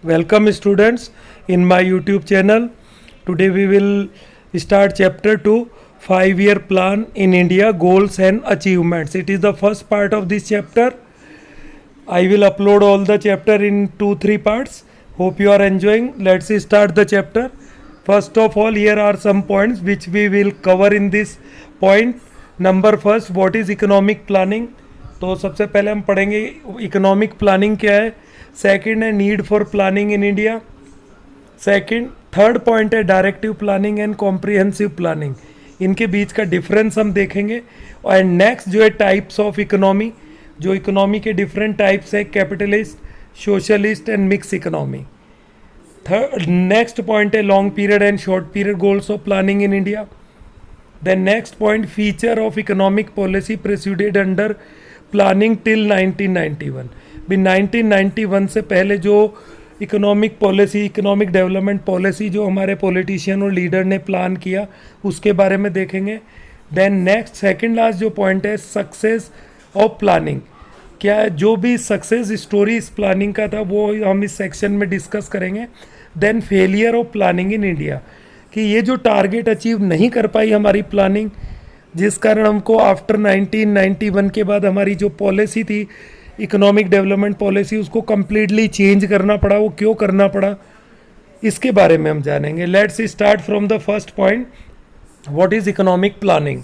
Welcome students in my YouTube channel. Today we will start chapter 2, 5-year plan in India, goals and achievements. It is the first part of this chapter. I will upload all the chapter in 2-3 parts. Hope you are enjoying. Let's start the chapter. First of all, here are some points which we will cover in this point. Number first, what is economic planning? तो सबसे पहले हम पढ़ेंगे economic planning क्या है. Second है need for planning in India. Second third point है directive planning and comprehensive planning. इनके बीच का डिफरेंस हम देखेंगे. और नेक्स्ट जो है टाइप्स ऑफ इकोनॉमी, जो इकोनॉमी के डिफरेंट टाइप्स है, capitalist, socialist and mix economy. Next point है long period and short period goals of planning in India. Then next point feature of economic policy presided under planning till 1991. भी 1991 से पहले जो economic policy, economic development policy जो हमारे politician और leader ने plan किया उसके बारे में देखेंगे. देन नेक्स्ट सेकंड लास्ट जो पॉइंट है सक्सेस ऑफ प्लानिंग. क्या है जो भी सक्सेस स्टोरी इस प्लानिंग का था वो हम इस सेक्शन में डिस्कस करेंगे. Then failure of planning in India, कि ये जो टारगेट अचीव नहीं कर पाई हमारी प्लानिंग, जिस कारण हमको आफ्टर 1991 के बाद हमारी जो पॉलिसी थी इकोनॉमिक डेवलपमेंट पॉलिसी उसको कम्प्लीटली चेंज करना पड़ा. वो क्यों करना पड़ा इसके बारे में हम जानेंगे. Let's start from the first point. What is economic planning?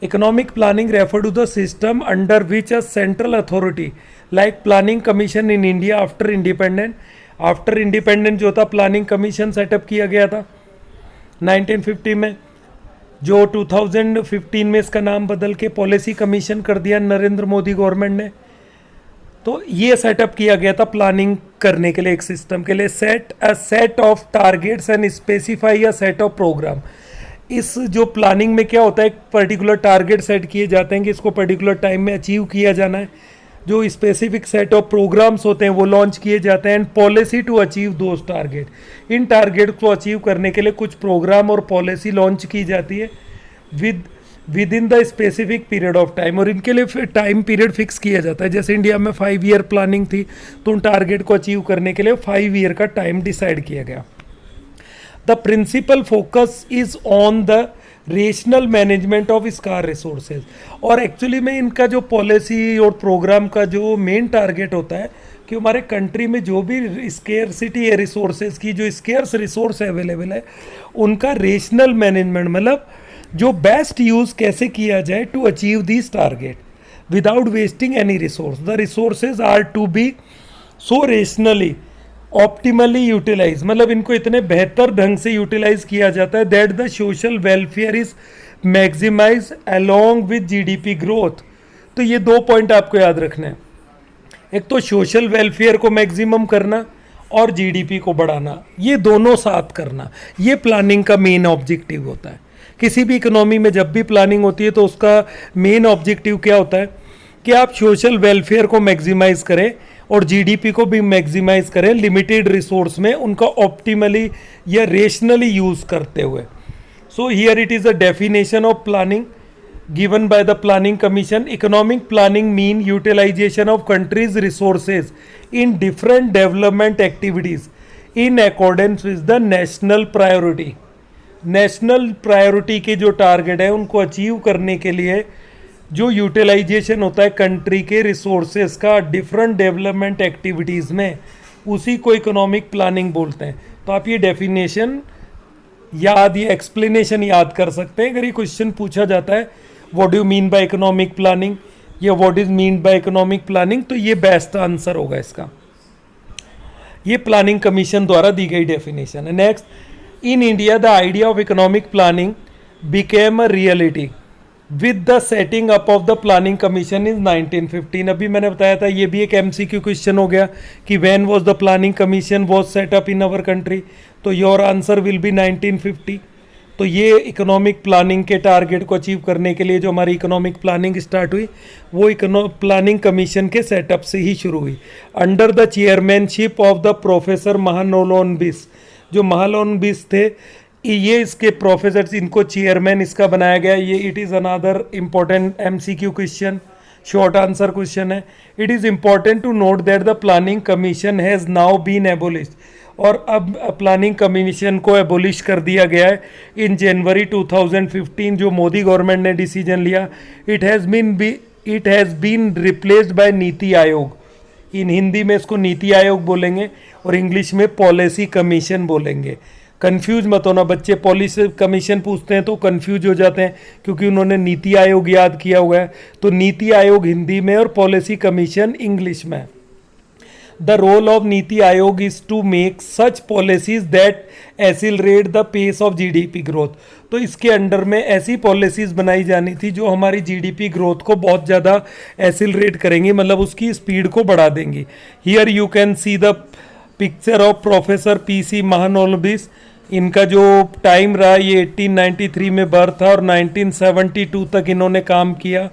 Economic planning refer to the system under which a central authority like planning commission in India after independent जो था प्लानिंग कमीशन सेटअप किया गया था 1950 में, जो 2015 में इसका नाम बदल के पॉलिसी कमीशन कर दिया नरेंद्र मोदी गवर्नमेंट ने. तो ये सेटअप किया गया था प्लानिंग करने के लिए, एक सिस्टम के लिए. Set a set of targets and specify a set of program. इस जो प्लानिंग में क्या होता है, एक पर्टिकुलर टारगेट सेट किए जाते हैं कि इसको पर्टिकुलर टाइम में अचीव किया जाना है. जो स्पेसिफिक सेट ऑफ प्रोग्राम्स होते हैं वो लॉन्च किए जाते हैं. And policy to achieve those target. इन टारगेट को अचीव करने के लिए कुछ प्रोग्राम और पॉलिसी लॉन्च की जाती है with in the specific period of time. और इनके लिए फिर टाइम पीरियड फिक्स किया जाता है. जैसे इंडिया में 5-year प्लानिंग थी तो उन टारगेट को अचीव करने के लिए 5 year का टाइम डिसाइड किया गया. The principal focus is on the rational management of scar resources. और एक्चुअली में इनका जो पॉलिसी और प्रोग्राम का जो मेन टारगेट होता है कि हमारे कंट्री में जो भी स्केयरसिटी है रिसोर्सेज की, जो स्केयर्स रिसोर्स अवेलेबल है उनका रेशनल मैनेजमेंट, मतलब जो बेस्ट यूज़ कैसे किया जाए to achieve this target without wasting any resource. The resources are to be so rationally optimally utilize, मतलब इनको इतने बेहतर ढंग से यूटिलाइज किया जाता है that the social welfare is maximize along with GDP growth. तो ये 2 पॉइंट आपको याद रखना है. एक तो सोशल वेलफेयर को मैक्सिमम करना और जीडीपी को बढ़ाना, ये दोनों साथ करना, ये प्लानिंग का मेन ऑब्जेक्टिव होता है. किसी भी इकोनॉमी में जब भी प्लानिंग होती है तो उसका मेन ऑब्जेक्टिव क्या होता है कि आप सोशल वेलफेयर को मैक्सिमाइज करें और जीडीपी को भी मैक्सिमाइज करें लिमिटेड रिसोर्स में, उनका ऑप्टिमली या रेशनली यूज करते हुए. So here it is a definition of planning given by the planning commission. Economic planning mean utilization of countries resources in different development activities in accordance with the national priority. National priority के जो target है उनको achieve करने के लिए जो utilisation होता है कंट्री के रिसोर्सेज का डिफरेंट डेवलपमेंट एक्टिविटीज़ में, उसी को इकोनॉमिक प्लानिंग बोलते हैं. तो आप ये डेफिनेशन याद, ये एक्सप्लेनेशन याद कर सकते हैं. अगर ये क्वेश्चन पूछा जाता है what do you mean by economic planning या what is mean by economic planning, तो ये बेस्ट आंसर होगा इसका. ये प्लानिंग कमीशन द्वारा दी गई डेफिनेशन है. Next, in India the idea of economic planning became a reality with the setting up of the planning commission इन 1915. अभी मैंने बताया था ये भी एक MCQ क्वेश्चन हो गया कि when was the planning commission was set up in our country. तो योर आंसर विल बी 1950. तो ये इकोनॉमिक प्लानिंग के टारगेट को अचीव करने के लिए जो हमारी इकोनॉमिक प्लानिंग स्टार्ट हुई वो प्लानिंग कमीशन के सेटअप से ही शुरू हुई under the chairmanship of the professor Mahalanobis. जो महालोनबिस थे ये इसके प्रोफेसर, इनको चेयरमैन इसका बनाया गया. ये it is another important MCQ question. Short answer question है। It is important to note that the planning commission has now been abolish, और अब प्लानिंग कमीशन को एबोलिश कर दिया गया है इन जनवरी 2015, जो मोदी गवर्नमेंट ने डिसीजन लिया। It has been replaced by NITI Aayog. इन हिंदी में इसको नीति आयोग बोलेंगे और इंग्लिश में पॉलिसी कमीशन बोलेंगे। कंफ्यूज मत होना बच्चे, पॉलिसी कमीशन पूछते हैं तो कंफ्यूज हो जाते हैं क्योंकि उन्होंने नीति आयोग याद किया हुआ है। तो नीति आयोग हिंदी में और पॉलिसी कमीशन इंग्लिश में। The role of NITI Aayog is to make such policies that accelerate the pace of GDP growth. तो इसके अंडर में ऐसी पॉलिसीज बनाई जानी थी जो हमारी जीडीपी ग्रोथ को बहुत ज़्यादा एक्सीलरेट करेंगी, मतलब उसकी स्पीड को बढ़ा देंगी। Here you can see the picture of professor PC Mahalanobis. इनका जो टाइम रहा ये 1893 में बर्थ था और 1972 तक इन्होंने काम किया।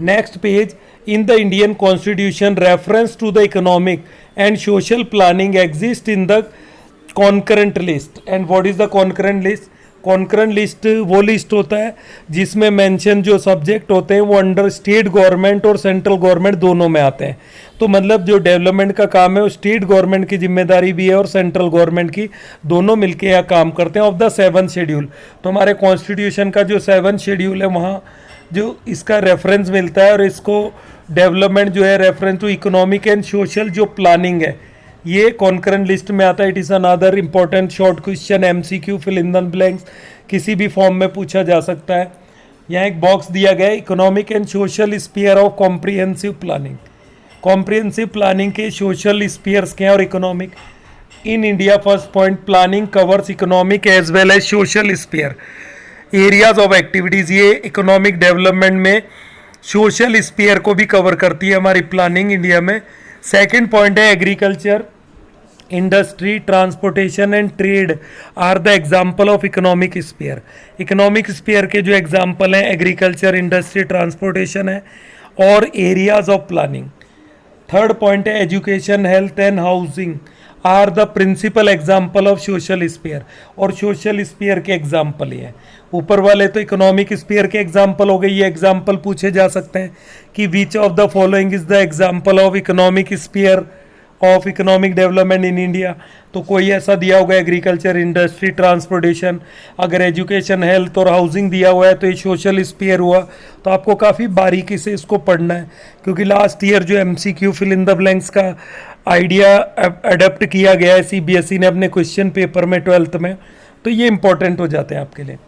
Next page, in the Indian Constitution reference to the economic and social planning exists in the concurrent list. And what is the concurrent list? concurrent list वो लिस्ट होता है जिसमें मेंशन जो सब्जेक्ट होते हैं वो अंडर स्टेट गवर्नमेंट और central government दोनों में आते हैं। तो मतलब जो डेवलपमेंट का काम है वो स्टेट गवर्नमेंट की जिम्मेदारी भी है और सेंट्रल गवर्नमेंट की, दोनों मिलके यहाँ काम करते हैं। ऑफ द 7th शेड्यूल, तो हमारे कॉन्स्टिट्यूशन का जो 7th शेड्यूल है वहाँ जो इसका रेफरेंस मिलता है, और इसको डेवलपमेंट जो है reference to economic and social जो प्लानिंग है ये कॉन्करेंट लिस्ट में आता है। It is another important short question, MCQ, fill in the blanks, किसी भी फॉर्म में पूछा जा सकता है। यहाँ एक बॉक्स दिया गया है, economic and social sphere of comprehensive planning. Comprehensive planning के सोशल स्पीयर्स क्या है और economic. In India first point, planning covers economic as well as social sphere areas of activities. ये इकोनॉमिक डेवलपमेंट में सोशल स्पीयर को भी cover करती है हमारी प्लानिंग इंडिया में। सेकंड पॉइंट है agriculture, industry, transportation and trade are the example of economic sphere. Economic sphere के जो एग्जाम्पल हैं एग्रीकल्चर, इंडस्ट्री, ट्रांसपोर्टेशन है और areas of planning. Third point है education, health and housing are the principal example of social sphere, और social sphere के example ही हैं। ऊपर वाले तो इकोनॉमिक स्पीयर के एग्जाम्पल हो गए, ये एग्जाम्पल पूछे जा सकते हैं कि which of the following is the example of economic sphere of economic development in India. तो कोई ऐसा दिया होगा एग्रीकल्चर, इंडस्ट्री, ट्रांसपोर्टेशन। अगर एजुकेशन, हेल्थ और हाउसिंग दिया हुआ है तो ये सोशल स्पीयर हुआ। तो आपको काफ़ी बारीकी से इसको पढ़ना है क्योंकि लास्ट ईयर जो MCQ fill in the blanks का आइडिया अडेप्ट किया गया है सीबीएसई ने अपने क्वेश्चन पेपर में 12th में, तो ये इंपॉर्टेंट हो जाते हैं आपके लिए।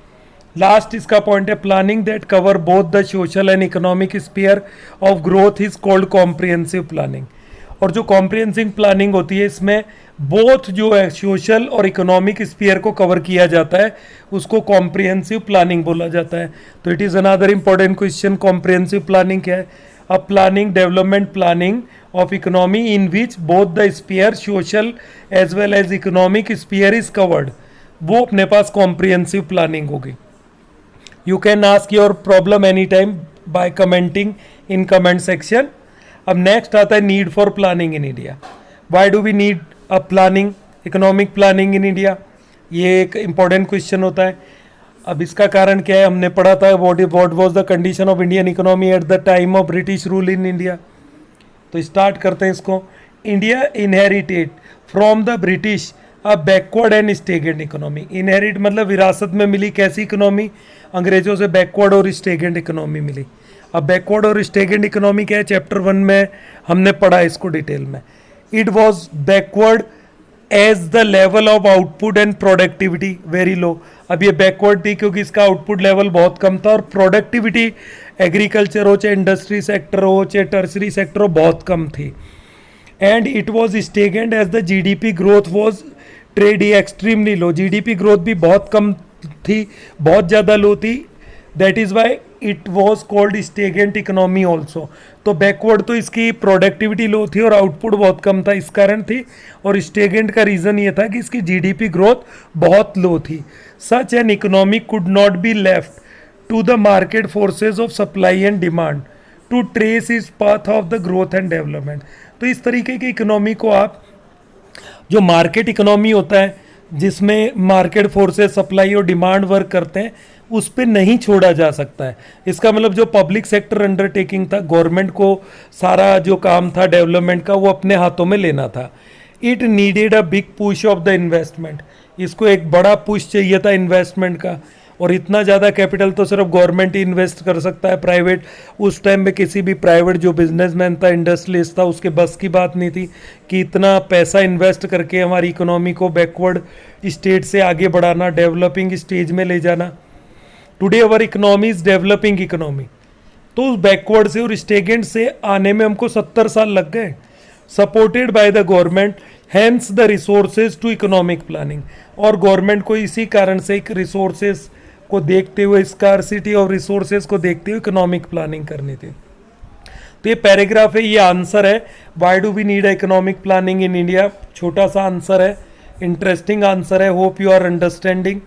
लास्ट इसका पॉइंट है planning that cover both the social and economic sphere of growth is called comprehensive planning. और जो कॉम्प्रिहेंसिव प्लानिंग होती है इसमें बोथ जो है सोशल और इकोनॉमिक स्पीयर को कवर किया जाता है, उसको कॉम्प्रिहेंसिव प्लानिंग बोला जाता है। तो it is another important question, comprehensive planning क्या है? A planning, development planning of economy in which both the sphere social as well as economic sphere is covered, वो अपने पास कॉम्प्रिहेंसिव प्लानिंग होगी। You can ask your problem anytime by commenting in comment section. अब next आता है need for planning in India. Why do we need a planning, economic planning in India? ये एक important question होता है। अब इसका कारण क्या है, हमने पढ़ा था what was the condition of Indian economy at the time of British rule in India. तो स्टार्ट करते हैं इसको। India inherited from the British a backward and stagnant economy. Inherit मतलब विरासत में मिली कैसी इकोनॉमी? अंग्रेजों से बैकवर्ड और स्टेगेंट इकोनॉमी मिली। अब बैकवर्ड और स्टेगेंट इकोनॉमी क्या है, चैप्टर 1 में हमने पढ़ा इसको डिटेल में। It was backward as the level of output and productivity very low. अब ये बैकवर्ड थी क्योंकि इसका आउटपुट लेवल बहुत कम था और प्रोडक्टिविटी एग्रीकल्चर हो चाहे इंडस्ट्री सेक्टर हो चाहे टर्सरी सेक्टर हो बहुत कम थी। And it was stagnant as the GDP growth was trendy extremely low. GDP growth भी बहुत कम थी, बहुत ज़्यादा लो थी। That is why it was called stagnant economy also. तो बैकवर्ड तो इसकी प्रोडक्टिविटी लो थी और आउटपुट बहुत कम था, इस कारण थी। और स्टेगेंट का रीज़न ये था कि इसकी जीडीपी ग्रोथ बहुत लो थी। Such an economy could not be left to the market forces of supply and demand to trace is path of the growth and development. तो इस तरीके की इकोनॉमी को आप, जो मार्केट इकोनॉमी होता है, जिसमें मार्केट फोर्सेस सप्लाई और डिमांड वर्क करते हैं, उस पे नहीं छोड़ा जा सकता है। इसका मतलब जो पब्लिक सेक्टर अंडरटेकिंग था, गवर्नमेंट को सारा जो काम था डेवलपमेंट का वो अपने हाथों में लेना था। It needed a big push of the investment, इसको एक बड़ा पुश चाहिए था इन्वेस्टमेंट का, और इतना ज़्यादा कैपिटल तो सिर्फ गवर्नमेंट ही इन्वेस्ट कर सकता है, प्राइवेट उस टाइम में किसी भी प्राइवेट जो बिजनेसमैन था, इंडस्ट्रियलिस्ट था, उसके बस की बात नहीं थी कि इतना पैसा इन्वेस्ट करके हमारी इकोनॉमी को बैकवर्ड स्टेट से आगे बढ़ाना, डेवलपिंग स्टेज में ले जाना। Today our economy is developing economy, तो उस बैकवर्ड से और स्टेगेंट से आने में हमको 70 साल लग गए। Supported by the government, hence the resources to economic planning, और गवर्नमेंट को इसी कारण से एक रिसोर्सेज को देखते हुए, स्कार्सिटी ऑफ रिसोर्सेज को देखते हुए इकोनॉमिक प्लानिंग करनी थी। तो ये पैराग्राफ है, ये आंसर है, why do we need economic planning in India. छोटा सा आंसर है, इंटरेस्टिंग आंसर है, होप यू आर अंडरस्टैंडिंग।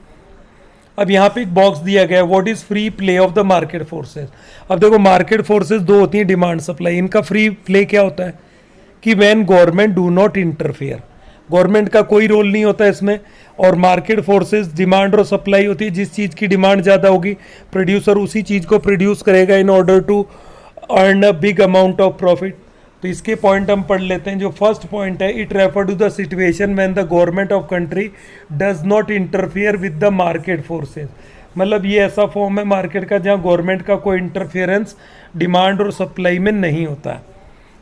अब यहाँ पे एक बॉक्स दिया गया है, what is free play of the market forces. अब देखो मार्केट फोर्सेज दो होती हैं, डिमांड सप्लाई। इनका फ्री प्ले क्या होता है कि when government do not interfere, government का कोई रोल नहीं होता इसमें, और मार्केट फोर्सेस डिमांड और सप्लाई होती है। जिस चीज़ की डिमांड ज़्यादा होगी, प्रोड्यूसर उसी चीज़ को प्रोड्यूस करेगा in order to earn a big amount of profit. तो इसके पॉइंट हम पढ़ लेते हैं। जो फर्स्ट पॉइंट है, it refer to the situation when the government of country does not interfere with the market forces. मतलब ये ऐसा फॉर्म है मार्केट का जहाँ गवर्नमेंट का कोई इंटरफेरेंस डिमांड और सप्लाई में नहीं होता है।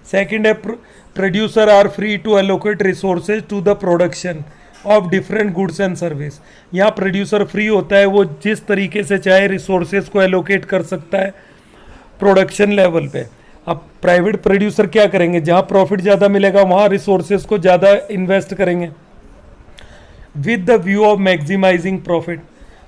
सेकेंड है, producer are free to allocate resources to the production of different goods and service. यहाँ प्रोड्यूसर फ्री होता है, वो जिस तरीके से चाहे रिसोर्सेज को एलोकेट कर सकता है प्रोडक्शन लेवल पे। अब प्राइवेट प्रोड्यूसर क्या करेंगे, जहाँ प्रॉफिट ज़्यादा मिलेगा वहाँ रिसोर्सेज को ज़्यादा इन्वेस्ट करेंगे with the view of maximizing profit.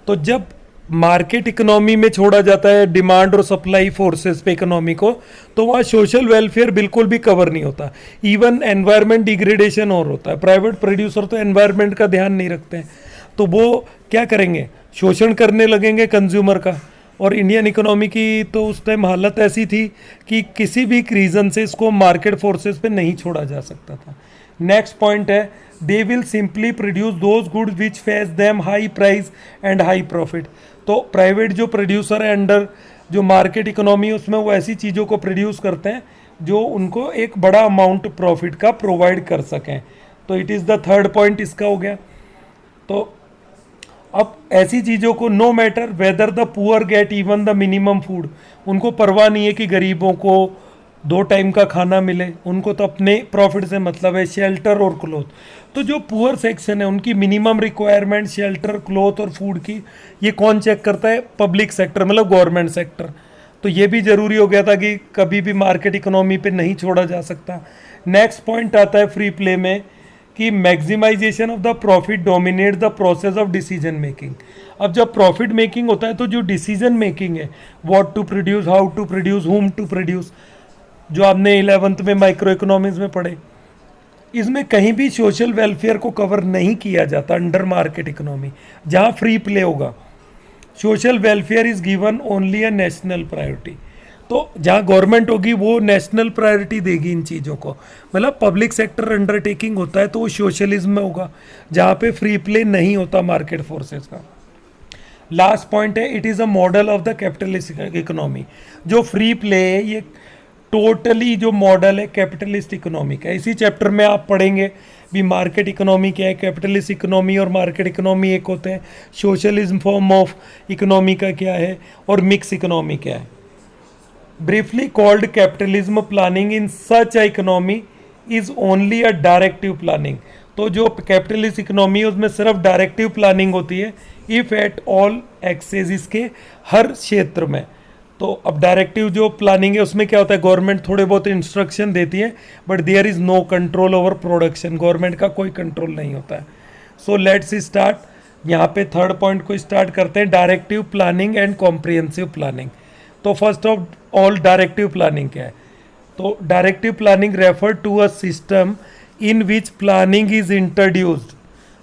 तो जब मार्केट इकोनॉमी में छोड़ा जाता है डिमांड और सप्लाई फोर्सेस पे इकोनॉमी को, तो वहाँ सोशल वेलफेयर बिल्कुल भी कवर नहीं होता, इवन एनवायरनमेंट डिग्रेडेशन और होता है। प्राइवेट प्रोड्यूसर तो एनवायरनमेंट का ध्यान नहीं रखते हैं, तो वो क्या करेंगे, शोषण करने लगेंगे कंज्यूमर का। और इंडियन इकोनॉमी की तो उस टाइम हालत ऐसी थी कि किसी भी रीज़न से इसको मार्केट फोर्सेस पे नहीं छोड़ा जा सकता था। नेक्स्ट पॉइंट है, they will simply produce those goods which face them high price and high profit. तो प्राइवेट जो प्रोड्यूसर है अंडर जो मार्केट इकोनॉमी, उसमें वो ऐसी चीज़ों को प्रोड्यूस करते हैं जो उनको एक बड़ा अमाउंट प्रॉफिट का प्रोवाइड कर सकें। तो it is the third point इसका हो गया। तो अब ऐसी चीज़ों को, no matter whether the poor get even the minimum food, उनको परवाह नहीं है कि गरीबों को 2 टाइम का खाना मिले, उनको तो अपने प्रॉफिट से मतलब है, शेल्टर और क्लोथ। तो जो पुअर सेक्शन है उनकी मिनिमम रिक्वायरमेंट शेल्टर, क्लोथ और फूड की, ये कौन चेक करता है, पब्लिक सेक्टर, मतलब गवर्नमेंट सेक्टर। तो ये भी ज़रूरी हो गया था कि कभी भी मार्केट इकोनॉमी पे नहीं छोड़ा जा सकता। नेक्स्ट पॉइंट आता है फ्री प्ले में कि maximization of the profit dominate the process of decision making. अब जब प्रॉफिट मेकिंग होता है तो जो डिसीजन मेकिंग है, what to produce, how to produce, whom to produce, जो आपने 11th में माइक्रो इकोनॉमिक्स में पढ़े, इसमें कहीं भी सोशल वेलफेयर को कवर नहीं किया जाता अंडर मार्केट इकोनॉमी। जहाँ फ्री प्ले होगा, social welfare is given only a national priority. तो जहाँ गवर्नमेंट होगी वो नेशनल प्रायोरिटी देगी इन चीज़ों को, मतलब पब्लिक सेक्टर अंडरटेकिंग होता है तो वो सोशलिज्म में होगा, जहाँ पे फ्री प्ले नहीं होता मार्केट फोर्सेस का। लास्ट पॉइंट है, it is a model of the capitalist economy. जो फ्री प्ले है ये टोटली जो मॉडल है कैपिटलिस्ट इकोनॉमी का। इसी चैप्टर में आप पढ़ेंगे भी मार्केट इकोनॉमी क्या है, कैपिटलिस्ट इकोनॉमी और मार्केट इकोनॉमी एक होते हैं, सोशलिज्म फॉर्म ऑफ इकोनॉमी का क्या है, और मिक्स इकोनॉमी क्या है। Briefly called capitalism, planning in such a economy is only a directive planning. तो जो कैपिटलिस्ट इकोनॉमी है उसमें सिर्फ डायरेक्टिव प्लानिंग होती है, इफ एट ऑल एक्सेस, इसके हर क्षेत्र में। तो अब डायरेक्टिव जो प्लानिंग है उसमें क्या होता है, गवर्नमेंट थोड़े बहुत इंस्ट्रक्शन देती है but there is no control over production, government का कोई कंट्रोल नहीं होता है। So let's start. यहाँ पे थर्ड पॉइंट को स्टार्ट करते हैं, directive planning and comprehensive planning. तो first of all directive planning क्या है, तो directive planning refer to a system in which planning is introduced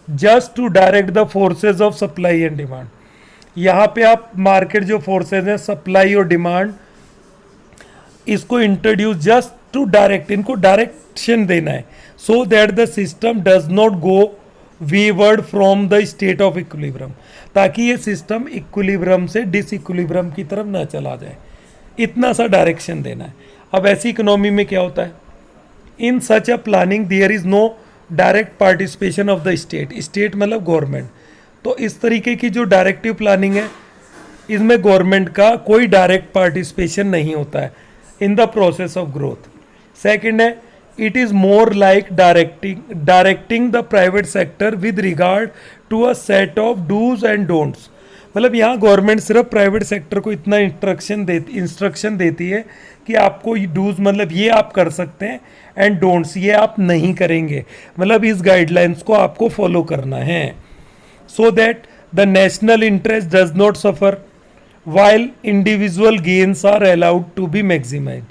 just to direct the forces of supply and demand. यहाँ पे आप market जो forces हैं, supply और डिमांड, इसको इंट्रोड्यूस जस्ट टू डायरेक्ट, इनको डायरेक्शन देना है, so that the system does not go wayward from the state of equilibrium, ताकि ये सिस्टम इक्विलिब्रियम से डिसइक्विलिब्रियम की तरफ ना चला जाए, इतना सा डायरेक्शन देना है। अब ऐसी इकोनॉमी में क्या होता है, in such a planning there is no direct participation of the state, state मतलब गवर्नमेंट। तो इस तरीके की जो डायरेक्टिव प्लानिंग है, इसमें गवर्नमेंट का कोई डायरेक्ट पार्टिसिपेशन नहीं होता है in the process of growth. Second है, it is more like directing the private sector with regard to a set of dos and don'ts. मतलब यहाँ गवर्नमेंट सिर्फ प्राइवेट सेक्टर को इतना इंस्ट्रक्शन देती है कि आपको डूज मतलब ये आप कर सकते हैं, एंड डोंट्स ये आप नहीं करेंगे, मतलब इस गाइडलाइंस को आपको फॉलो करना है, so that the national interest does not suffer while individual gains are allowed to be maximize.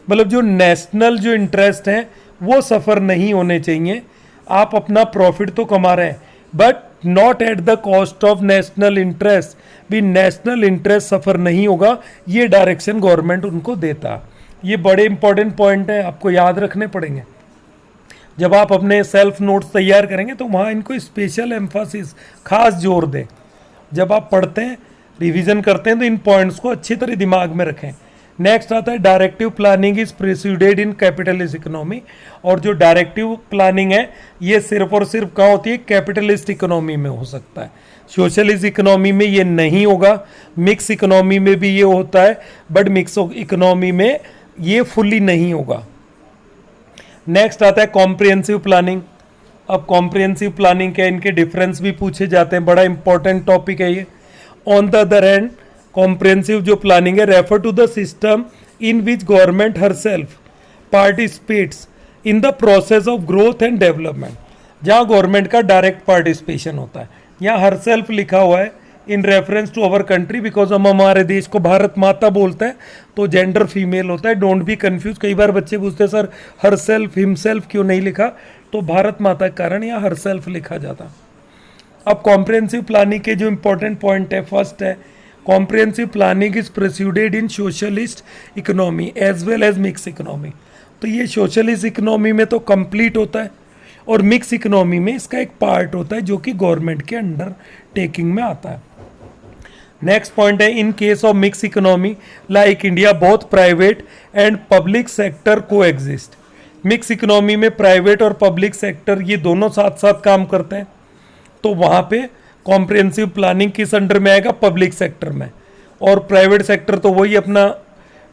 मतलब जो नेशनल जो इंटरेस्ट हैं वो सफ़र नहीं होने चाहिए, आप अपना प्रॉफिट तो कमा रहे हैं but not at the cost of national interest, भी नेशनल इंटरेस्ट सफ़र नहीं होगा, ये डायरेक्शन गवर्नमेंट उनको देता। ये बड़े इंपॉर्टेंट पॉइंट हैं, आपको याद रखने पड़ेंगे। जब आप अपने सेल्फ नोट्स तैयार करेंगे तो वहाँ इनको स्पेशल एम्फासिस, खास जोर दें। जब आप पढ़ते हैं, रिवीजन करते हैं, तो इन पॉइंट्स को अच्छी तरह दिमाग में रखें। नेक्स्ट आता है directive planning is preceded in capitalist economy. और जो डायरेक्टिव प्लानिंग है ये सिर्फ और सिर्फ कहाँ होती है, कैपिटलिस्ट इकोनॉमी में हो सकता है, सोशलिस्ट इकोनॉमी में ये नहीं होगा। मिक्स इकोनॉमी में भी ये होता है बट मिक्स इकोनॉमी में ये फुल्ली नहीं होगा। नेक्स्ट आता है कॉम्प्रिहेंसिव प्लानिंग। अब कॉम्प्रिहेंसिव प्लानिंग क्या, इनके डिफरेंस भी पूछे जाते हैं, बड़ा इंपॉर्टेंट टॉपिक है ये। On the other hand comprehensive जो प्लानिंग है refer to the system in which government herself participates in the process of growth and development, जहाँ गवर्नमेंट का डायरेक्ट पार्टिसिपेशन होता है। यहाँ हरसेल्फ लिखा हुआ है in reference to our country, because हम हमारे देश को भारत माता बोलते हैं तो जेंडर फीमेल होता है, डोंट बी कंफ्यूज। कई बार बच्चे पूछते हैं सर हरसेल्फ हिमसेल्फ क्यों नहीं लिखा, तो भारत माता के कारण यहाँ हरसेल्फ लिखा जाता। अब कॉम्प्रिहेंसिव प्लानिंग के जो इंपॉर्टेंट पॉइंट है, फर्स्ट है comprehensive planning is proceeded in socialist economy as well as mix economy. तो ये सोशलिस्ट इकोनॉमी में तो कंप्लीट होता है और मिक्स इकोनॉमी में इसका एक पार्ट होता है जो कि गवर्नमेंट के अंडर टेकिंग में आता है। नेक्स्ट पॉइंट है in case of mix economy like India both private and public sector को एग्जिस्ट। मिक्स इकोनॉमी में प्राइवेट और पब्लिक सेक्टर ये दोनों साथ साथ काम करते हैं, तो वहाँ पे कॉम्प्रिहेंसिव प्लानिंग किस अंडर में आएगा, पब्लिक सेक्टर में, और प्राइवेट सेक्टर तो वही अपना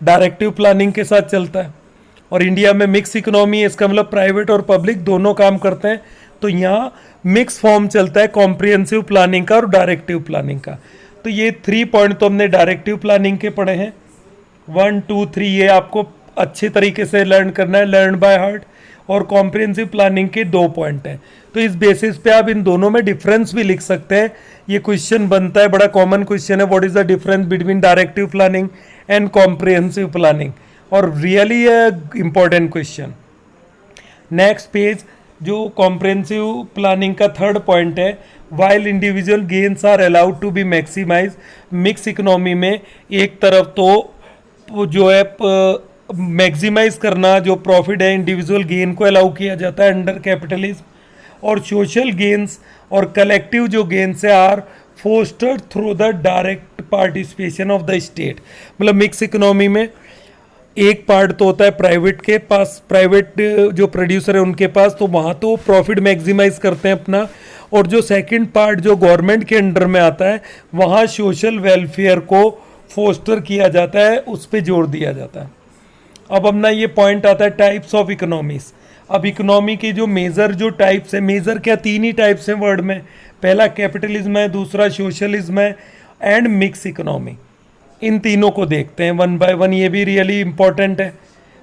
डायरेक्टिव प्लानिंग के साथ चलता है। और इंडिया में मिक्स इकोनॉमी है, इसका मतलब प्राइवेट और पब्लिक दोनों काम करते हैं, तो यहाँ मिक्स फॉर्म चलता है कॉम्प्रिहेंसिव प्लानिंग का और डायरेक्टिव प्लानिंग का। तो ये 3 पॉइंट तो हमने डायरेक्टिव प्लानिंग के पढ़े हैं, 1 2 3 ये आपको अच्छे तरीके से लर्न करना है, लर्न बाय हार्ट। और कॉम्प्रिहेंसिव प्लानिंग के 2 पॉइंट हैं, तो इस बेसिस पे आप इन दोनों में डिफरेंस भी लिख सकते हैं। ये क्वेश्चन बनता है, बड़ा कॉमन क्वेश्चन है, what is the difference between directive planning and comprehensive planning, और really important question. Next page जो कॉम्प्रिहेंसिव प्लानिंग का 3rd पॉइंट है, while individual gains are allowed to be maximize. Mix economy में एक तरफ तो जो है मैक्सिमाइज करना, जो प्रॉफिट है इंडिविजुअल गेन को अलाउ किया जाता है अंडर कैपिटलिज्म, और सोशल गेन्स और कलेक्टिव जो गेन्स है are fostered through the direct participation of the state. मतलब मिक्स इकोनॉमी में एक पार्ट तो होता है प्राइवेट के पास, प्राइवेट जो प्रोड्यूसर है उनके पास, तो वहाँ तो प्रॉफिट मैक्सिमाइज करते हैं अपना, और जो सेकंड पार्ट जो गवर्नमेंट के अंडर में आता है वहाँ सोशल वेलफेयर को फोस्टर किया जाता है, उस पर जोर दिया जाता है। अब अपना ये पॉइंट आता है टाइप्स ऑफ इकोनॉमीज। अब इकोनॉमी की जो मेजर जो टाइप्स है, मेजर क्या 3 ही टाइप्स हैं वर्ड में, पहला कैपिटलिज्म है, दूसरा सोशलिज्म है एंड मिक्स इकोनॉमी। इन तीनों को देखते हैं 1 बाय 1, ये भी रियली इंपॉर्टेंट है।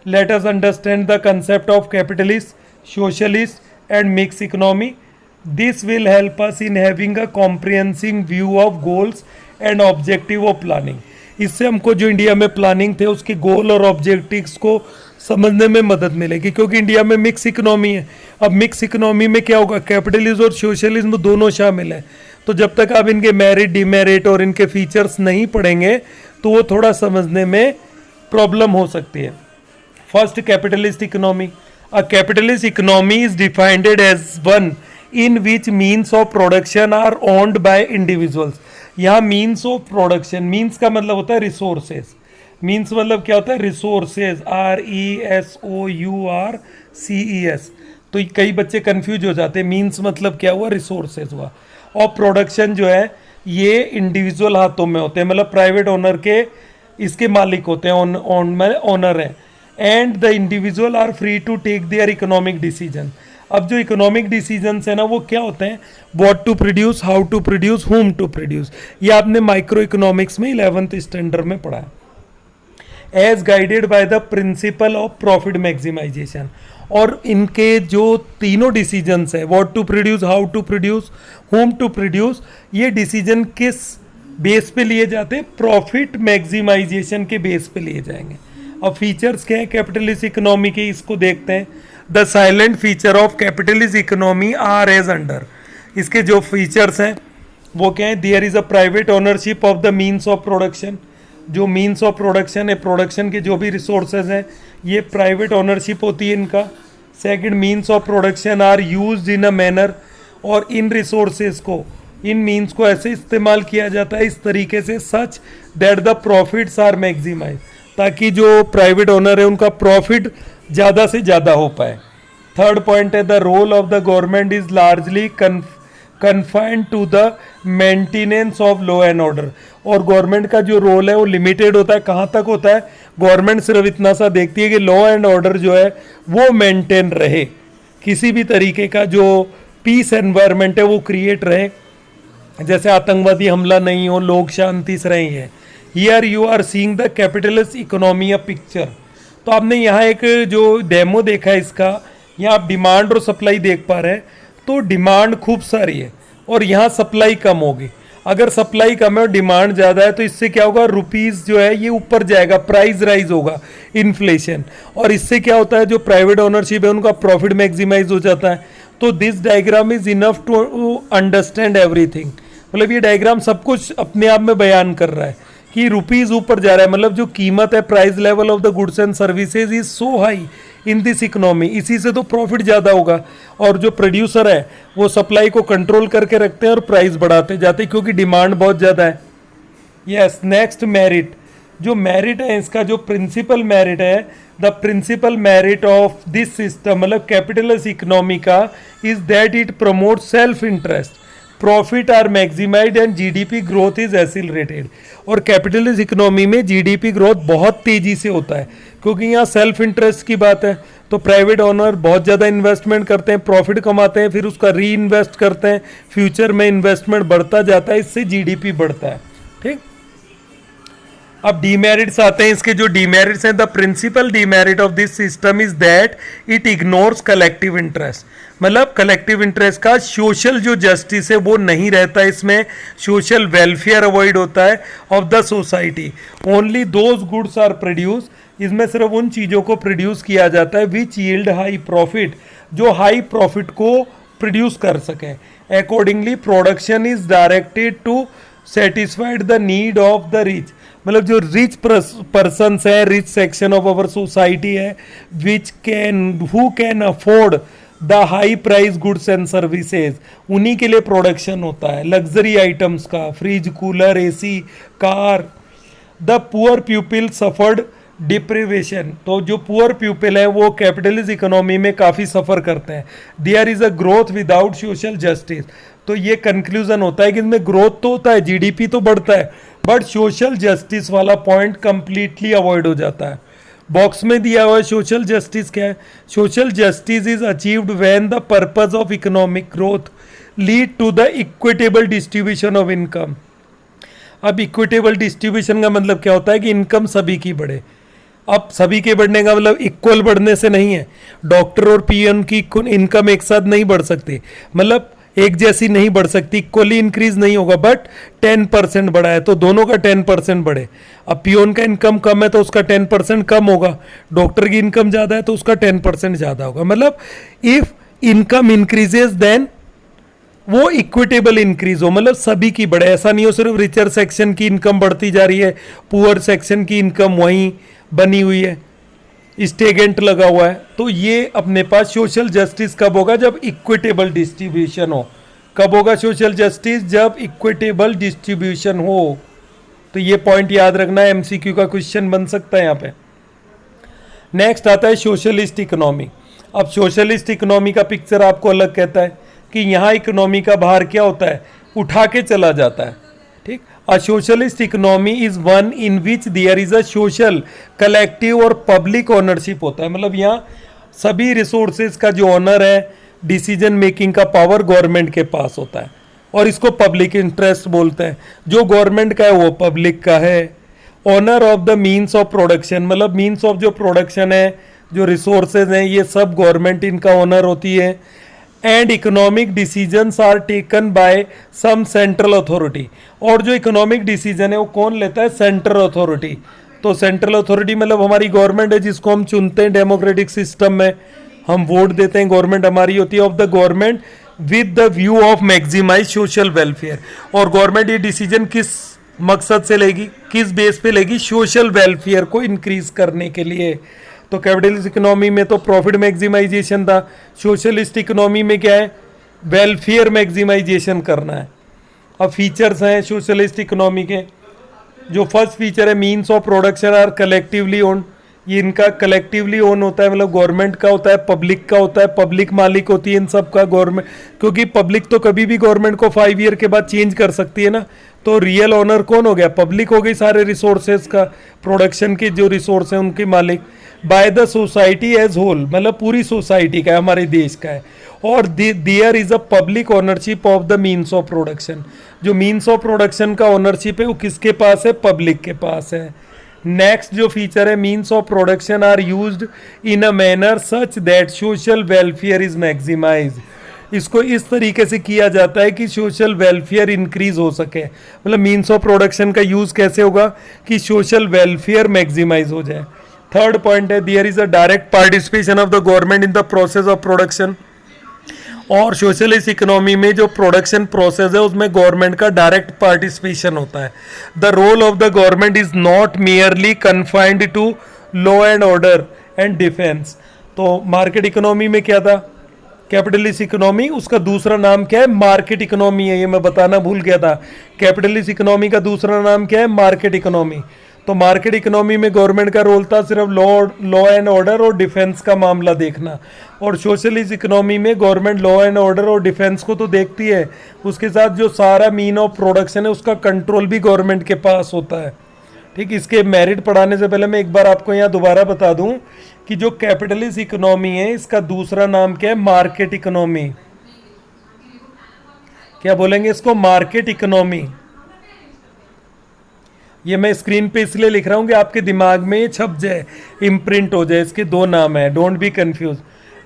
Let us understand the concept of capitalist, socialist and mix economy. This will help us in having a comprehensive view of goals and objective of planning. इससे हमको जो इंडिया में प्लानिंग थे उसके गोल और ऑब्जेक्टिव्स को समझने में मदद मिलेगी, क्योंकि इंडिया में मिक्स इकोनॉमी है। अब मिक्स इकोनॉमी में क्या होगा, कैपिटलिज्म और सोशलिज्म दोनों शामिल है, तो जब तक आप इनके मेरिट डिमेरिट और इनके फीचर्स नहीं पढ़ेंगे तो वो थोड़ा समझने में प्रॉब्लम हो सकती है। First, capitalist economy. A capitalist economy is defined as one in which means of production are owned by individuals. यहाँ मीन्स ऑफ प्रोडक्शन, मीन्स का मतलब होता है रिसोर्सेज, मीन्स मतलब क्या होता है रिसोर्सेज, RESOURCES। तो कई बच्चे कंफ्यूज हो जाते हैं, मीन्स मतलब क्या हुआ, रिसोर्सेज हुआ। और प्रोडक्शन जो है ये इंडिविजुअल हाथों में होते हैं, मतलब प्राइवेट ओनर के इसके मालिक होते हैं, ओनर है। And the individual are free to take their economic decision. अब जो इकोनॉमिक डिसीजंस है ना वो क्या होते हैं, what to produce, how to produce, whom to produce. ये आपने माइक्रो इकोनॉमिक्स में 11th स्टैंडर्ड में पढ़ा है। As guided by the principle of profit maximization. और इनके जो तीनों डिसीजंस है, what to produce, how to produce, whom to produce, ये डिसीजन किस बेस पे लिए जाते हैं, प्रॉफिट मैक्सिमाइजेशन के बेस पे लिए जाएंगे। अब फीचर्स क्या है कैपिटलिस्ट इकोनॉमी के, इसको देखते हैं। The silent feature of capitalist economy are as under. इसके जो फीचर्स हैं वो क्या है, there is a private ownership of the means of production. जो मीन्स ऑफ प्रोडक्शन है, प्रोडक्शन के जो भी रिसोर्सेज हैं ये प्राइवेट ओनरशिप होती है इनका। Second, means of production are used in a manner, और इन रिसोर्सेज को, इन मीन्स को ऐसे इस्तेमाल किया जाता है इस तरीके से, such that the profits are maximise, ताकि जो प्राइवेट ओनर है उनका प्रॉफिट ज़्यादा से ज़्यादा हो पाए। थर्ड पॉइंट है the role of the government is largely confined to the maintenance of law and order. और गवर्नमेंट का जो रोल है वो लिमिटेड होता है, कहाँ तक होता है, गवर्नमेंट सिर्फ इतना सा देखती है कि लॉ एंड ऑर्डर जो है वो मेंटेन रहे, किसी भी तरीके का जो पीस एनवायरनमेंट है वो क्रिएट रहे, जैसे आतंकवादी हमला नहीं हो, लोग शांति से रहें। Here you are seeing the capitalist economy a picture. तो आपने यहाँ एक जो डेमो देखा है इसका, यहाँ आप डिमांड और सप्लाई देख पा रहे हैं। तो डिमांड खूब सारी है और यहाँ सप्लाई कम होगी। अगर सप्लाई कम है और डिमांड ज़्यादा है तो इससे क्या होगा, रुपीज़ जो है ये ऊपर जाएगा, प्राइस राइज होगा, इन्फ्लेशन। और इससे क्या होता है, जो प्राइवेट ओनरशिप है उनका प्रॉफिट मैक्सिमाइज हो जाता है। तो this diagram is enough to understand everything. मतलब ये डायग्राम सब कुछ अपने आप में बयान कर रहा है कि रुपीज़ ऊपर जा रहा है, मतलब जो कीमत है, price level of the goods and services is so high in this economy. इसी से तो प्रॉफिट ज़्यादा होगा। और जो प्रोड्यूसर है वो सप्लाई को कंट्रोल करके रखते हैं और प्राइस बढ़ाते जाते हैं क्योंकि डिमांड बहुत ज़्यादा है। यस, नेक्स्ट मेरिट, जो मेरिट है इसका, जो प्रिंसिपल मेरिट है, the principal merit of this system मतलब कैपिटलिस्ट इकोनॉमी का is that it promote self interest, profit are maximised and GDP growth is accelerated. और कैपिटलिस्ट इकोनॉमी में जीडीपी ग्रोथ बहुत तेजी से होता है क्योंकि यहाँ सेल्फ इंटरेस्ट की बात है। तो प्राइवेट ओनर बहुत ज़्यादा इन्वेस्टमेंट करते हैं, प्रॉफिट कमाते हैं, फिर उसका री इन्वेस्ट करते हैं, फ्यूचर में इन्वेस्टमेंट बढ़ता जाता है, इससे जीडीपी बढ़ता है। ठीक, अब डीमेरिट्स आते हैं इसके। जो डीमेरिट्स हैं, the principal demerit of this system is that it ignores collective interest. मतलब कलेक्टिव इंटरेस्ट का सोशल जो जस्टिस है वो नहीं रहता, इसमें सोशल वेलफेयर अवॉइड होता है of the society. Only those goods are produce, इसमें सिर्फ उन चीज़ों को प्रोड्यूस किया जाता है विच यील्ड हाई प्रॉफिट, जो हाई प्रॉफिट को प्रोड्यूस कर सकें। Accordingly production is directed to satisfied the need of the rich. मतलब जो रिच पर्सन्स है, rich section of our society है, which can who can afford the high price goods and services, उन्हीं के लिए प्रोडक्शन होता है। लग्जरी आइटम्स का, fridge, cooler, AC, car. The poor people suffered deprivation, तो जो पुअर पीपल है वो कैपिटलिस्ट इकोनॉमी में काफ़ी सफ़र करते हैं। There is a growth without social justice. तो ये कंक्लूजन होता है कि इसमें ग्रोथ तो होता है, जीडीपी तो बढ़ता है, बट सोशल जस्टिस वाला पॉइंट कंप्लीटली अवॉइड हो जाता है। बॉक्स में दिया हुआ है सोशल जस्टिस क्या है। Social justice is achieved when the purpose of economic growth lead to the equitable distribution of income. अब इक्विटेबल डिस्ट्रीब्यूशन का मतलब क्या होता है कि इनकम सभी की बढ़े। अब सभी के बढ़ने का मतलब इक्वल बढ़ने से नहीं है। डॉक्टर और पीएन की इनकम एक साथ नहीं बढ़ सकती, मतलब एक जैसी नहीं बढ़ सकती, इक्वली इंक्रीज नहीं होगा, बट 10% बढ़ा है तो दोनों का 10% बढ़े। अब पीओन का इनकम कम है तो उसका 10% कम होगा, डॉक्टर की इनकम ज़्यादा है तो उसका 10% ज़्यादा होगा। मतलब इफ इनकम इंक्रीजेज देन वो इक्विटेबल इंक्रीज हो, मतलब सभी की बढ़े। ऐसा नहीं हो सिर्फ रिचर सेक्शन की इनकम बढ़ती जा रही है, पुअर सेक्शन की इनकम वहीं बनी हुई है। स्टेगेंट लगा हुआ है। तो ये अपने पास सोशल जस्टिस कब होगा? जब इक्विटेबल डिस्ट्रीब्यूशन हो। कब होगा सोशल जस्टिस? जब इक्विटेबल डिस्ट्रीब्यूशन हो। तो ये पॉइंट याद रखना, एमसीक्यू का क्वेश्चन बन सकता है यहाँ पे। नेक्स्ट आता है सोशलिस्ट इकोनॉमी। अब सोशलिस्ट इकोनॉमी का पिक्चर आपको अलग कहता है कि यहाँ इकोनॉमी का भार क्या होता है? उठा के चला जाता है। ठीक, a socialist economy is one in which there is a social collective और पब्लिक ओनरशिप होता है। मतलब यहाँ सभी रिसोर्सेज का जो ऑनर है, डिसीजन मेकिंग का पावर गवर्नमेंट के पास होता है, और इसको पब्लिक इंटरेस्ट बोलते हैं। जो गवर्नमेंट का है वो पब्लिक का है। Owner of the means of production, मतलब मीन्स ऑफ जो प्रोडक्शन है, जो रिसोर्सेज हैं, ये सब गवर्नमेंट इनका ऑनर होती है। And economic decisions are taken by some central authority, और जो इकोनॉमिक डिसीजन है वो कौन लेता है? Central authority. तो सेंट्रल अथॉरिटी मतलब हमारी गवर्नमेंट है, जिसको हम चुनते हैं डेमोक्रेटिक सिस्टम में, हम वोट देते हैं, गवर्नमेंट हमारी होती है, of the government with the view of maximise social welfare. और गवर्नमेंट ये डिसीजन किस मकसद से लेगी, किस बेस पे लेगी? सोशल वेलफेयर को इंक्रीज करने के लिए। तो कैपिटलिस्ट इकोनॉमी में तो प्रॉफिट मैक्सिमाइजेशन था, सोशलिस्ट इकोनॉमी में क्या है? वेलफेयर मैक्सिमाइजेशन करना है। अब फीचर्स हैं सोशलिस्ट इकोनॉमी के। जो फर्स्ट फीचर है, means of production are collectively owned. ये इनका कलेक्टिवली ओन होता है, मतलब गवर्नमेंट का होता है, पब्लिक का होता है, पब्लिक मालिक होती है इन सब का गवर्नमेंट, क्योंकि पब्लिक तो कभी भी गवर्नमेंट को 5 ईयर के बाद चेंज कर सकती है ना। तो रियल ओनर कौन हो गया? पब्लिक हो गई, सारे रिसोर्सेज का, प्रोडक्शन के जो रिसोर्स हैं उनके मालिक। By the society as whole, मतलब पूरी सोसाइटी का है, हमारे देश का है। और there is a public ownership of the means of production. जो मीन्स ऑफ प्रोडक्शन का ओनरशिप है वो किसके पास है? पब्लिक के पास है। नेक्स्ट जो फीचर है, means of production are used in a manner such that social welfare is maximise. इसको इस तरीके से किया जाता है कि सोशल वेलफेयर इंक्रीज हो सके। मतलब मीन्स ऑफ प्रोडक्शन का यूज कैसे होगा कि सोशल वेलफेयर मैक्सिमाइज हो जाए। थर्ड पॉइंट है, there is a direct participation of the government in the process of production. और सोशलिस्ट इकोनॉमी में जो प्रोडक्शन प्रोसेस है उसमें गवर्नमेंट का डायरेक्ट पार्टिसिपेशन होता है। The role of the government is not merely confined to law and order and defence. तो market economy में क्या था? कैपिटलिस्ट इकोनॉमी, उसका दूसरा नाम क्या है? मार्केट इकोनॉमी है। ये मैं बताना भूल गया था, कैपिटलिस्ट इकोनॉमी का दूसरा नाम क्या है? Market economy. तो मार्केट इकोनॉमी में गवर्नमेंट का रोल था सिर्फ लॉ एंड ऑर्डर और डिफेंस का मामला देखना। और सोशलिस्ट इकोनॉमी में गवर्नमेंट लॉ एंड ऑर्डर और डिफेंस को तो देखती है, उसके साथ जो सारा मीन ऑफ प्रोडक्शन है उसका कंट्रोल भी गवर्नमेंट के पास होता है। ठीक, इसके मेरिट पढ़ाने से पहले मैं एक बार आपको यहाँ दोबारा बता दूं कि जो कैपिटलिस्ट इकोनॉमी है इसका दूसरा नाम क्या है? Market economy. क्या बोलेंगे इसको? Market economy. ये मैं स्क्रीन पे इसलिए लिख रहा हूँ कि आपके दिमाग में ये छप जाए, इम्प्रिंट हो जाए। इसके दो नाम है, डोंट बी कंफ्यूज।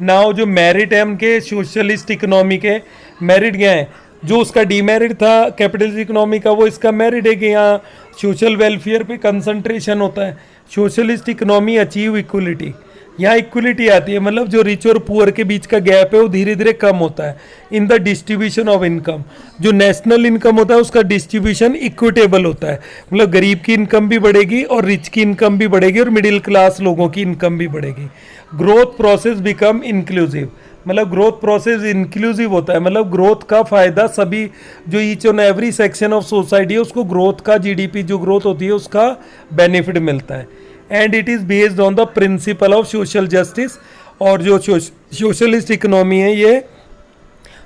नाउ जो मेरिट है उनके सोशलिस्ट इकोनॉमी के, मेरिट क्या है? जो उसका डीमेरिट था कैपिटलिस्ट इकोनॉमी का, वो इसका मेरिट है कि यहाँ सोशल वेलफेयर पे कंसंट्रेशन होता है। सोशलिस्ट इकोनॉमी अचीव इक्वलिटी, यहाँ इक्वलिटी आती है, मतलब जो रिच और पुअर के बीच का गैप है वो धीरे धीरे कम होता है in the distribution of income. जो नेशनल इनकम होता है उसका डिस्ट्रीब्यूशन इक्विटेबल होता है, मतलब गरीब की इनकम भी बढ़ेगी और रिच की इनकम भी बढ़ेगी और मिडिल क्लास लोगों की इनकम भी बढ़ेगी। ग्रोथ प्रोसेस बिकम इंक्लूसिव, मतलब ग्रोथ प्रोसेस इंक्लूसिव होता है, मतलब ग्रोथ का फायदा सभी, जो each and every section of society है उसको ग्रोथ का, जीडीपी जो ग्रोथ होती है उसका बेनिफिट मिलता है। And it is based on the principle of social justice. और जो सोशलिस्ट इकोनॉमी है ये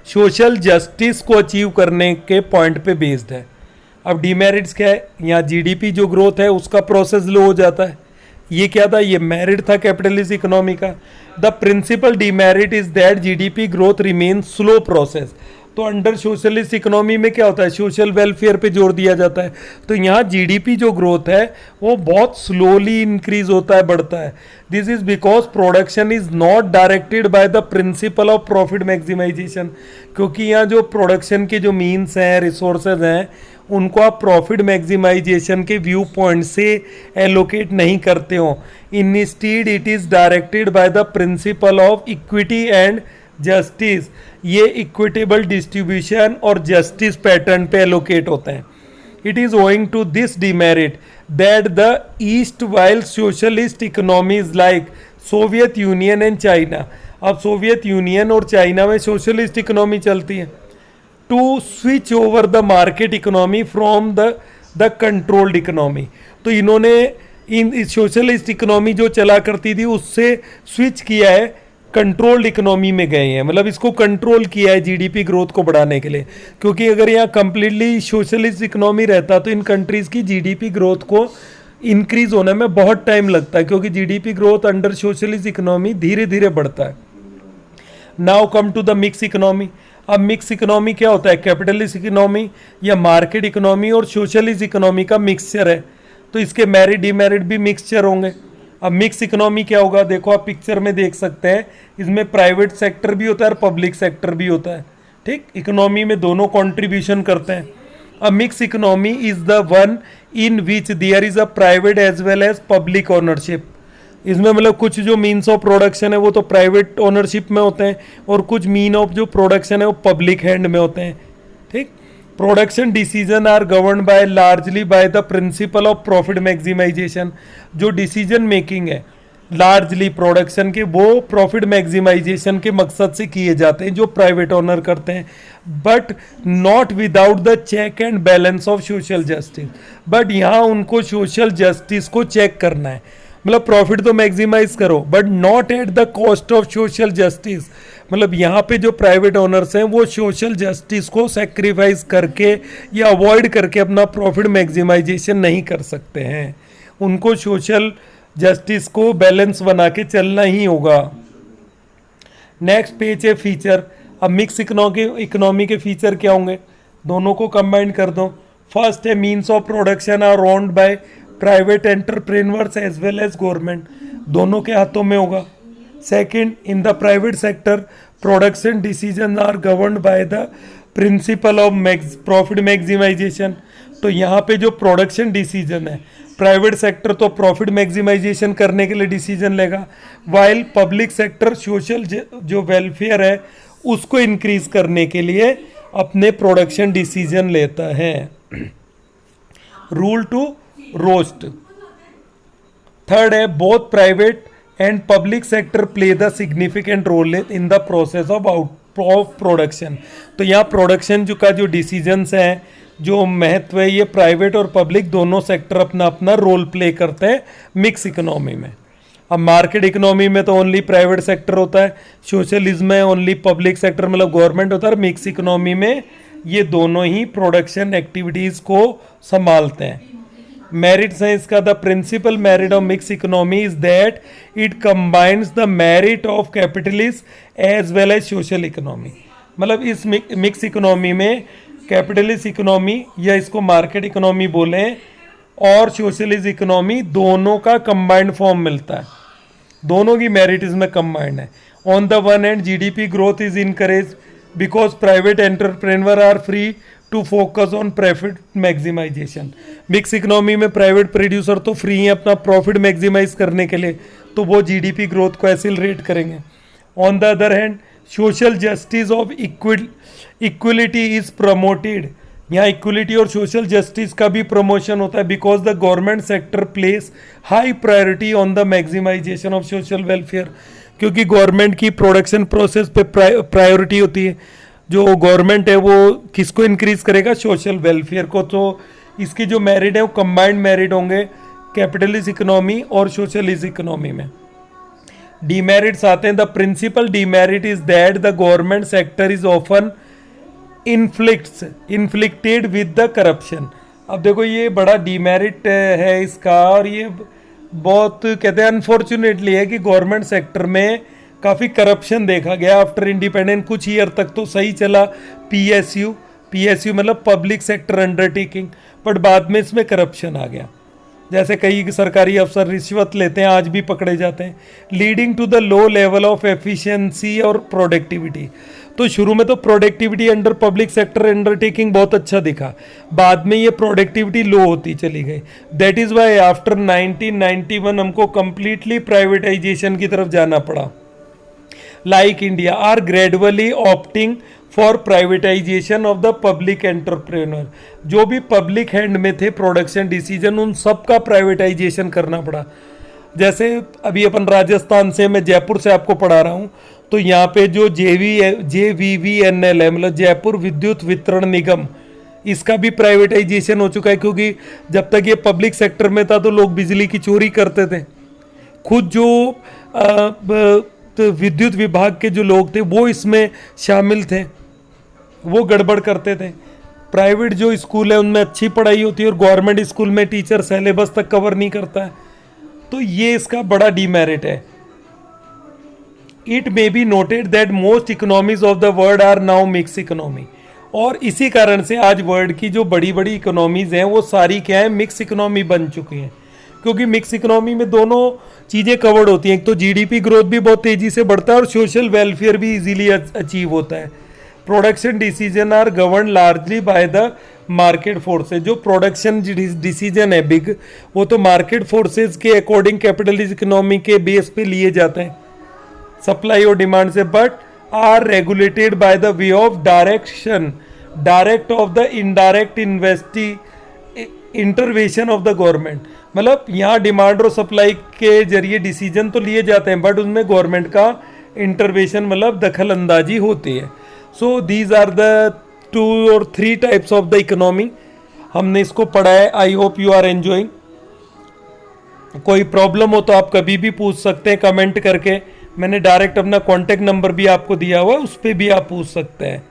सोशल जस्टिस को अचीव करने के पॉइंट पे बेस्ड है। अब डीमेरिट्स क्या है? यहाँ जीडीपी जो ग्रोथ है उसका प्रोसेस लो हो जाता है। ये क्या था? ये मेरिट था कैपिटलिस्ट इकोनॉमी का। The principal demerit is that GDP growth remain slow process. तो अंडर सोशलिस्ट इकोनॉमी में क्या होता है? सोशल वेलफेयर पे जोर दिया जाता है। तो यहाँ जीडीपी जो ग्रोथ है वो बहुत स्लोली इंक्रीज होता है, बढ़ता है। This is because production is not directed by the principle of profit maximisation, क्योंकि यहाँ जो प्रोडक्शन के जो मीन्स हैं, रिसोर्सेज हैं, उनको आप प्रॉफिट मैक्सिमाइजेशन के व्यू पॉइंट से एलोकेट नहीं करते हो। Instead it is directed by the principle of equity and justice. ये इक्विटेबल डिस्ट्रीब्यूशन और जस्टिस पैटर्न पे एलोकेट होते हैं। It is owing to this demerit that the erstwhile socialist economies like Soviet Union and China. अब Soviet Union और China में socialist economy चलती है। To switch over the market economy from the controlled economy, तो इन्होंने इन socialist economy जो चला करती थी उससे स्विच किया है, कंट्रोल्ड इकोनॉमी में गए हैं, मतलब इसको कंट्रोल किया है जीडीपी ग्रोथ को बढ़ाने के लिए। क्योंकि अगर यहाँ कंप्लीटली सोशलिस्ट इकोनॉमी रहता तो इन कंट्रीज़ की जीडीपी ग्रोथ को इंक्रीज होने में बहुत टाइम लगता है, क्योंकि GDP growth under socialist economy धीरे धीरे बढ़ता है। Now come to the mix economy. अब मिक्स इकोनॉमी क्या होता है? कैपिटलिस्ट इकोनॉमी या मार्केट इकोनॉमी और सोशलिस्ट इकोनॉमी का मिक्सचर है, तो इसके मेरिट डिमेरिट भी मिक्सचर होंगे। अब मिक्स इकोनॉमी क्या होगा? देखो आप पिक्चर में देख सकते हैं, इसमें प्राइवेट सेक्टर भी होता है और पब्लिक सेक्टर भी होता है। ठीक, इकोनॉमी में दोनों कंट्रीब्यूशन करते हैं। A mix economy is the one in which there is a private as well as public ownership. इसमें मतलब कुछ जो मीन्स ऑफ प्रोडक्शन है वो तो प्राइवेट ओनरशिप में होते हैं और कुछ मीन ऑफ जो प्रोडक्शन है वो पब्लिक हैंड में होते हैं। ठीक, production decision are govern by largely by the principle of profit maximisation. जो डिसीजन मेकिंग है लार्जली प्रोडक्शन के, वो प्रॉफिट मैक्सिमाइजेशन के मकसद से किए जाते हैं जो प्राइवेट ओनर करते हैं, but not without the check and balance of social justice. But यहाँ उनको सोशल जस्टिस को चेक करना है, मतलब प्रॉफिट तो मैक्सिमाइज करो but not at the cost of social justice. मतलब यहाँ पे जो प्राइवेट ओनर्स हैं वो सोशल जस्टिस को सेक्रीफाइस करके या अवॉइड करके अपना प्रॉफिट मैक्सिमाइजेशन नहीं कर सकते हैं, उनको सोशल जस्टिस को बैलेंस बना के चलना ही होगा। नेक्स्ट पेज है फीचर। अब मिक्स इकोनॉमी के फीचर क्या होंगे? दोनों को कंबाइन कर दो। फर्स्ट है means of production are owned by private entrepreneurs as well as government, दोनों के हाथों में होगा। Second, in the private sector production decision are governed by the principle of profit maximisation. तो यहाँ पे जो प्रोडक्शन डिसीजन है, प्राइवेट सेक्टर तो प्रॉफिट मैक्सिमाइजेशन करने के लिए डिसीजन लेगा, वाइल पब्लिक सेक्टर सोशल जो वेलफेयर है उसको इंक्रीज करने के लिए अपने प्रोडक्शन डिसीजन लेता है। Rule to roast. थर्ड है both private and public sector play the significant role in the process of production. तो यहाँ प्रोडक्शन का जो डिसीजंस हैं, जो महत्व है, ये प्राइवेट और पब्लिक दोनों सेक्टर अपना अपना रोल प्ले करते हैं मिक्स इकोनॉमी में। अब मार्केट इकोनॉमी में तो ओनली प्राइवेट सेक्टर होता है, सोशलिज्म में ओनली पब्लिक सेक्टर मतलब गवर्नमेंट होता है, मिक्स इकोनॉमी में ये दोनों ही प्रोडक्शन एक्टिविटीज़ को संभालते हैं। मेरिट्स है इसका। The principal merit of mix economy is that it combines the merit of capitalist as well as social economy. मतलब इस मिक्स इकोनॉमी में कैपिटलिस्ट इकोनॉमी या इसको मार्केट इकोनॉमी बोलें और सोशलिस्ट इकोनॉमी दोनों का कंबाइंड फॉर्म मिलता है, दोनों की मेरिट इसमें कंबाइंड है। On the one end GDP growth is encourage because private entrepreneur are free to focus on profit maximisation. Mix economy में प्राइवेट प्रोड्यूसर तो फ्री हैं अपना प्रॉफिट मैक्सिमाइज करने के लिए, तो वो जीडीपी ग्रोथ को एक्सीलरेट करेंगे। On the other hand social justice of equality is promoted. यहाँ इक्वलिटी और सोशल जस्टिस का भी प्रमोशन होता है because the government sector place high priority on the maximisation of social welfare. क्योंकि गवर्नमेंट की प्रोडक्शन प्रोसेस पे प्रायोरिटी होती है, जो गवर्नमेंट है वो किसको इंक्रीज करेगा? सोशल वेलफेयर को। तो इसकी जो मेरिट है वो कंबाइंड मेरिट होंगे कैपिटलिस्ट इकोनॉमी और सोशलिस्ट इकोनॉमी में। डीमेरिट्स आते हैं। The principal demerit is that the government sector is often inflicted with the corruption. अब देखो ये बड़ा डीमेरिट है इसका, और ये बहुत कहते हैं अनफॉर्चुनेटली है कि गवर्नमेंट सेक्टर में काफ़ी करप्शन देखा गया आफ्टर इंडिपेंडेंस। कुछ ईयर तक तो सही चला पीएसयू मतलब पब्लिक सेक्टर अंडरटेकिंग, बट बाद में इसमें करप्शन आ गया। जैसे कई सरकारी अफसर रिश्वत लेते हैं, आज भी पकड़े जाते हैं, leading to the low level of efficiency और प्रोडक्टिविटी। तो शुरू में तो productivity under public sector undertaking बहुत अच्छा दिखा, बाद में ये प्रोडक्टिविटी लो होती चली गई। दैट इज़ वाई आफ्टर 1991 हमको कंप्लीटली प्राइवेटाइजेशन की तरफ जाना पड़ा। Like India are gradually opting for privatisation of the public entrepreneur. जो भी पब्लिक हैंड में थे प्रोडक्शन डिसीजन, उन सब का प्राइवेटाइजेशन करना पड़ा। जैसे अभी अपन राजस्थान से, मैं जयपुर से आपको पढ़ा रहा हूँ, तो यहाँ पे जो JVVNL है, मतलब जयपुर विद्युत वितरण निगम, इसका भी प्राइवेटाइजेशन हो चुका है। क्योंकि जब तक ये पब्लिक सेक्टर में था तो लोग बिजली की चोरी करते थे। खुद जो तो विद्युत विभाग के जो लोग थे वो इसमें शामिल थे, वो गड़बड़ करते थे। प्राइवेट जो स्कूल है उनमें अच्छी पढ़ाई होती है और गवर्नमेंट स्कूल में टीचर सिलेबस तक कवर नहीं करता है, तो ये इसका बड़ा डीमेरिट है। It may be noted that most economies of the world are now mix economy, और इसी कारण से आज वर्ल्ड की जो बड़ी बड़ी इकोनॉमीज हैं वो सारी क्या है, मिक्स इकोनॉमी बन चुकी हैं। क्योंकि मिक्स इकोनॉमी में दोनों चीज़ें कवर्ड होती हैं, एक तो जीडीपी ग्रोथ भी बहुत तेज़ी से बढ़ता है और सोशल वेलफेयर भी इजीली अचीव होता है। Production decision are govern largely by the market forces. जो प्रोडक्शन डिसीजन है बिग, वो तो मार्केट फोर्सेज के अकॉर्डिंग कैपिटलिस्ट इकोनॉमी के बेस पे लिए जाते हैं, सप्लाई और डिमांड से, but are regulated by the way of direct of the indirect intervention of the government. मतलब यहाँ डिमांड और सप्लाई के जरिए डिसीजन तो लिए जाते हैं, बट उनमें गवर्नमेंट का इंटरवेंशन मतलब दखल अंदाजी होती है। सो दीज आर द 2 और 3 टाइप्स ऑफ द इकोनॉमी, हमने इसको पढ़ा है। I hope you are enjoying. कोई प्रॉब्लम हो तो आप कभी भी पूछ सकते हैं कमेंट करके। मैंने डायरेक्ट अपना कॉन्टेक्ट नंबर भी आपको दिया हुआ है, उस पर भी आप पूछ सकते हैं।